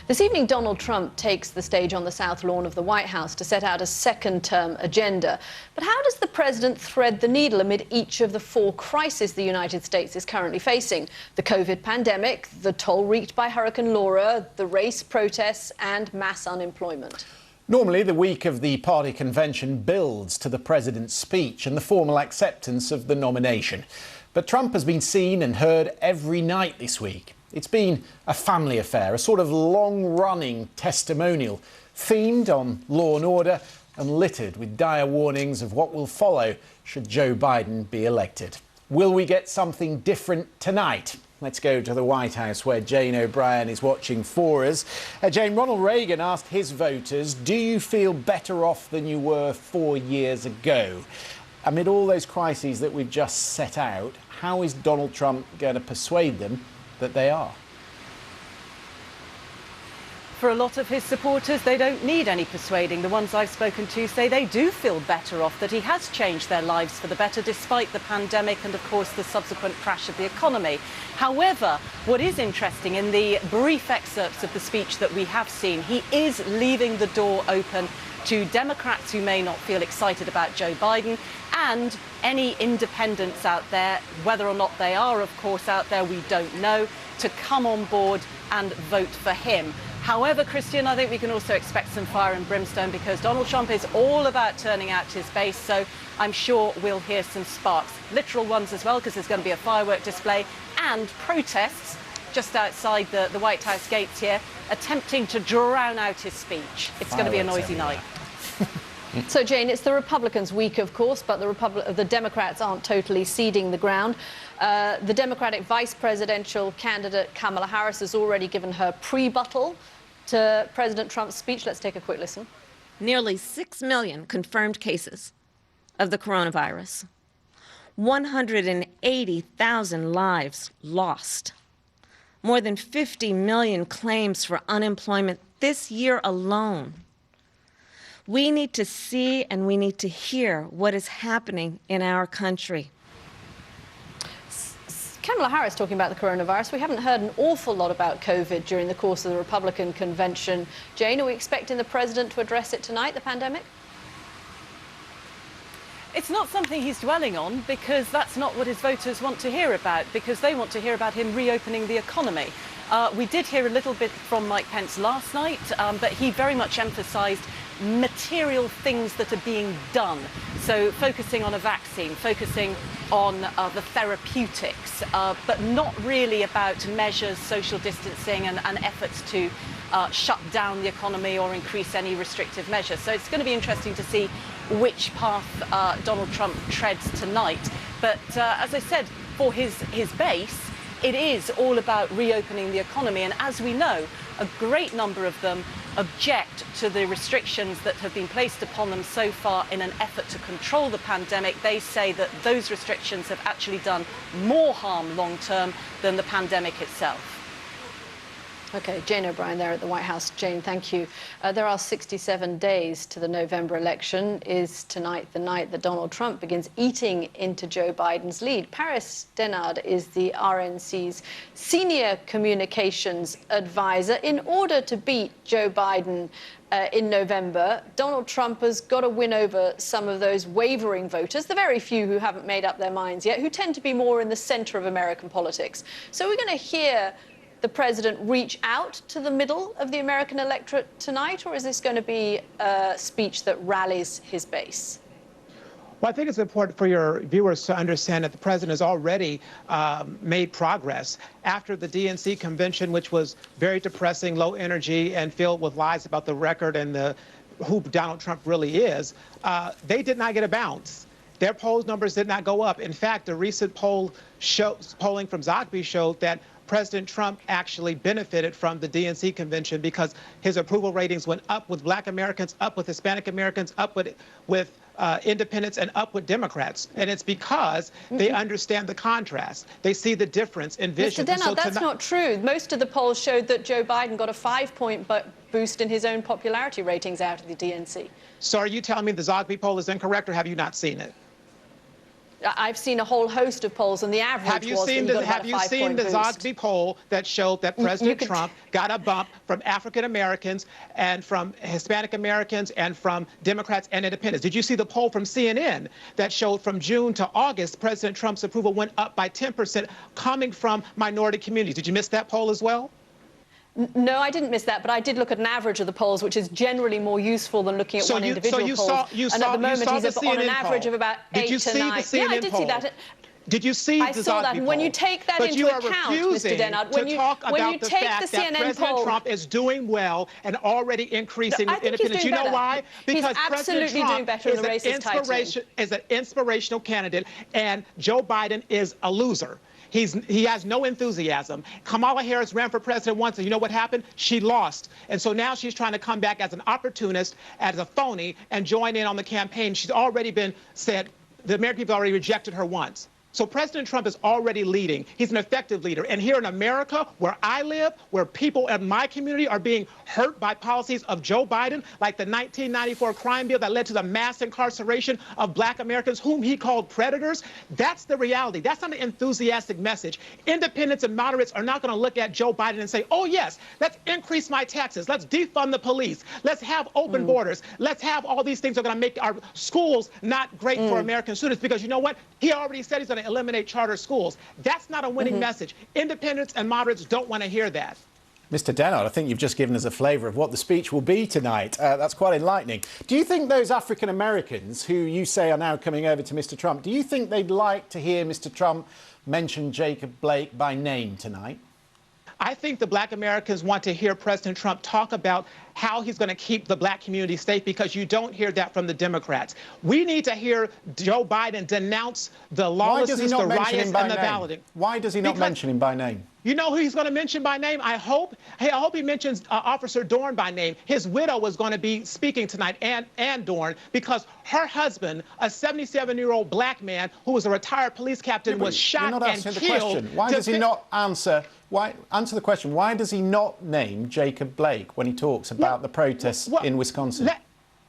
This evening, Donald Trump takes the stage on the South Lawn of the White House to set out a second-term agenda. But how does the president thread the needle amid each of the four crises the United States is currently facing? The COVID pandemic, the toll wreaked by Hurricane Laura, the race protests and mass unemployment. Normally, the week of the party convention builds to the president's speech and the formal acceptance of the nomination. But Trump has been seen and heard every night this week. It's been a family affair, a sort of long-running testimonial, themed on law and order and littered with dire warnings of what will follow should Joe Biden be elected. Will we get something different tonight? Let's go to the White House, where Jane O'Brien is watching for us. Jane, Ronald Reagan asked his voters, do you feel better off than you were 4 years ago? Amid all those crises that we've just set out, how is Donald Trump going to persuade them that they are? For a lot of his supporters, they don't need any persuading. The ones I've spoken to say they do feel better off, that he has changed their lives for the better despite the pandemic and, of course, the subsequent crash of the economy. However, what is interesting in the brief excerpts of the speech that we have seen, he is leaving the door open to Democrats who may not feel excited about Joe Biden and any independents out there, whether or not they are, of course, out there, we don't know, to come on board and vote for him. However, Christian, I think we can also expect some fire and brimstone because Donald Trump is all about turning out his base, so I'm sure we'll hear some sparks, literal ones as well, because there's going to be a firework display and protests just outside the White House gates here, attempting to drown out his speech. It's going to be a noisy night. So, Jane, it's the Republicans' week, of course, but the Democrats aren't totally ceding the ground. The Democratic vice presidential candidate Kamala Harris has already given her pre-buttal to President Trump's speech. Let's take a quick listen. Nearly 6 million confirmed cases of the coronavirus. 180,000 lives lost. More than 50 million claims for unemployment this year alone. We need to see and we need to hear what is happening in our country. Kamala Harris talking about the coronavirus. We haven't heard an awful lot about COVID during the course of the Republican convention. Jane, are we expecting the president to address it tonight, the pandemic? It's not something he's dwelling on because that's not what his voters want to hear about, because they want to hear about him reopening the economy. We did hear a little bit from Mike Pence last night, but he very much emphasised material things that are being done. So focusing on a vaccine, focusing on the therapeutics, but not really about measures, social distancing and efforts to shut down the economy or increase any restrictive measures. So it's going to be interesting to see which path Donald Trump treads tonight. But as I said, for his base, it is all about reopening the economy. And as we know, a great number of them object to the restrictions that have been placed upon them so far in an effort to control the pandemic. They say that those restrictions have actually done more harm long term than the pandemic itself. OK, Jane O'Brien there at the White House. Jane, thank you. There are 67 days to the November election. Is tonight the night that Donald Trump begins eating into Joe Biden's lead? Paris Denard is the RNC's senior communications advisor. In order to beat Joe Biden in November, Donald Trump has got to win over some of those wavering voters, the very few who haven't made up their minds yet, who tend to be more in the center of American politics. So we're going to hear the president reach out to the middle of the American electorate tonight, or is this going to be a speech that rallies his base? Well, I think it's important for your viewers to understand that the president has already made progress. After the DNC convention, which was very depressing, low energy, and filled with lies about the record and who Donald Trump really is, they did not get a bounce. Their poll numbers did not go up. In fact, a recent polling from Zogby showed that President Trump actually benefited from the DNC convention because his approval ratings went up with Black Americans, up with Hispanic Americans, up with independents, and up with Democrats. And it's because they understand the contrast. They see the difference in vision. Mr. Denard, that's not true. Most of the polls showed that Joe Biden got a 5-point boost in his own popularity ratings out of the DNC. So are you telling me the Zogby poll is incorrect, or have you not seen it? I've seen a whole host of polls, and the average Have you was seen that the, you got have about a you seen 5-point the boost. Zogby poll that showed that President Trump got a bump from African Americans and from Hispanic Americans and from Democrats and independents? Did you see the poll from CNN that showed from June to August, President Trump's approval went up by 10% coming from minority communities? Did you miss that poll as well? No, I didn't miss that, but I did look at an average of the polls, which is generally more useful than looking at one individual poll. And at the moment, he's on an average of about 8 to 9. Yeah, I did see that. Did you see I saw that, and when you take that into account, Mr. Dennard, when you take the CNN President poll, Trump is doing well and already increasing with independents. You know why? Because President Trump is an inspirational candidate, and Joe Biden is a loser. He has no enthusiasm. Kamala Harris ran for president once, and you know what happened? She lost. And so now she's trying to come back as an opportunist, as a phony, and join in on the campaign. She's already been said, the American people already rejected her once. So President Trump is already leading. He's an effective leader. And here in America, where I live, where people in my community are being hurt by policies of Joe Biden, like the 1994 crime bill that led to the mass incarceration of black Americans, whom he called predators, that's the reality. That's not an enthusiastic message. Independents and moderates are not going to look at Joe Biden and say, oh, yes, let's increase my taxes. Let's defund the police. Let's have open borders. Let's have all these things that are going to make our schools not great for American students. Because you know what? He already said he's going to eliminate charter schools. That's not a winning message. Independents and moderates don't want to hear that. Mr. Dennard, I think you've just given us a flavour of what the speech will be tonight. That's quite enlightening. Do you think those African Americans who you say are now coming over to Mr. Trump, do you think they'd like to hear Mr. Trump mention Jacob Blake by name tonight? I think the black Americans want to hear President Trump talk about how he's going to keep the black community safe, because you don't hear that from the Democrats. We need to hear Joe Biden denounce the lawlessness, the riots, and the balloting. Why does he not mention him by name? You know who he's going to mention by name? I hope he mentions Officer Dorn by name. His widow was going to be speaking tonight, Ann Dorn, because her husband, a 77-year-old black man who was a retired police captain, was shot and killed. Why does he not answer? Answer the question. Why does he not name Jacob Blake when he talks about the protests in Wisconsin?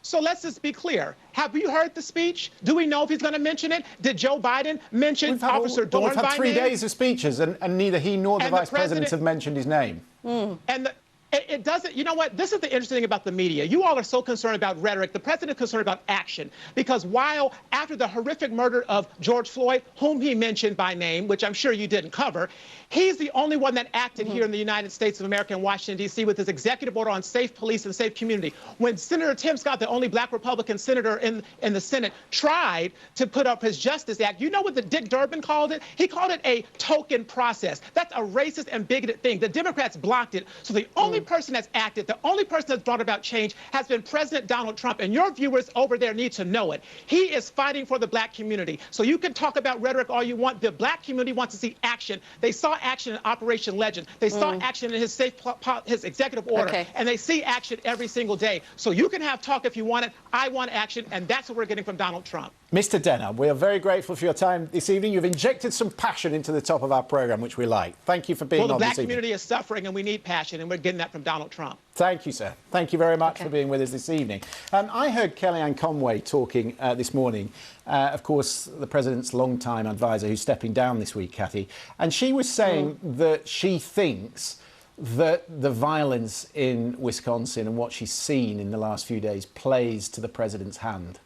So let's just be clear. Have you heard the speech? Do we know if he's going to mention it? Did Joe Biden mention Officer Dorn by name? We've had 3 days of speeches, and neither he nor the vice president have mentioned his name. And it doesn't, you know what? This is the interesting thing about the media. You all are so concerned about rhetoric. The president is concerned about action. Because while after the horrific murder of George Floyd, whom he mentioned by name, which I'm sure you didn't cover, he's the only one that acted here in the United States of America in Washington, D.C. with his executive order on safe police and safe community. When Senator Tim Scott, the only black Republican senator in the Senate, tried to put up his Justice Act, you know what Dick Durbin called it? He called it a token process. That's a racist and bigoted thing. The Democrats blocked it. So the only person that's acted, the only person that's brought about change has been President Donald Trump. And your viewers over there need to know it. He is fighting for the black community. So you can talk about rhetoric all you want. The black community wants to see action. They saw action in Operation Legend. They saw action in his executive order. And they see action every single day. So you can have talk if you want it. I want action. And that's what we're getting from Donald Trump. Mr. Dennard, we are very grateful for your time this evening. You've injected some passion into the top of our programme, which we like. Thank you for being on this evening. Well, the black community is suffering, and we need passion, and we're getting that from Donald Trump. Thank you, sir. Thank you very much for being with us this evening. I heard Kellyanne Conway talking this morning, of course, the president's longtime advisor who's stepping down this week, Kathy, and she was saying that she thinks that the violence in Wisconsin and what she's seen in the last few days plays to the president's hand.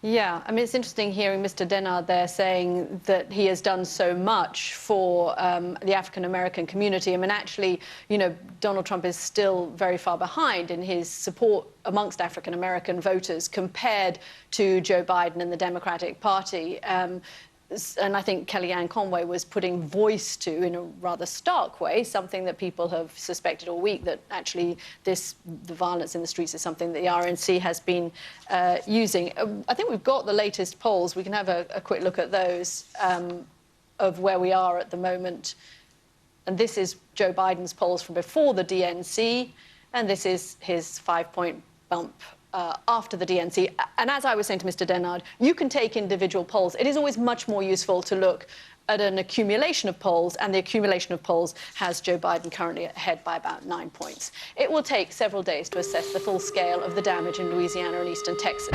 Yeah, I mean, it's interesting hearing Mr. Dennard there saying that he has done so much for the African-American community. I mean, actually, you know, Donald Trump is still very far behind in his support amongst African-American voters compared to Joe Biden and the Democratic Party. And I think Kellyanne Conway was putting voice to, in a rather stark way, something that people have suspected all week, that actually the violence in the streets is something that the RNC has been using. I think we've got the latest polls. We can have a quick look at those of where we are at the moment. And this is Joe Biden's polls from before the DNC, and this is his 5-point bump after the DNC. And as I was saying to Mr. Dennard, you can take individual polls. It is always much more useful to look at an accumulation of polls, and the accumulation of polls has Joe Biden currently ahead by about 9 points. It will take several days to assess the full scale of the damage in Louisiana and eastern Texas.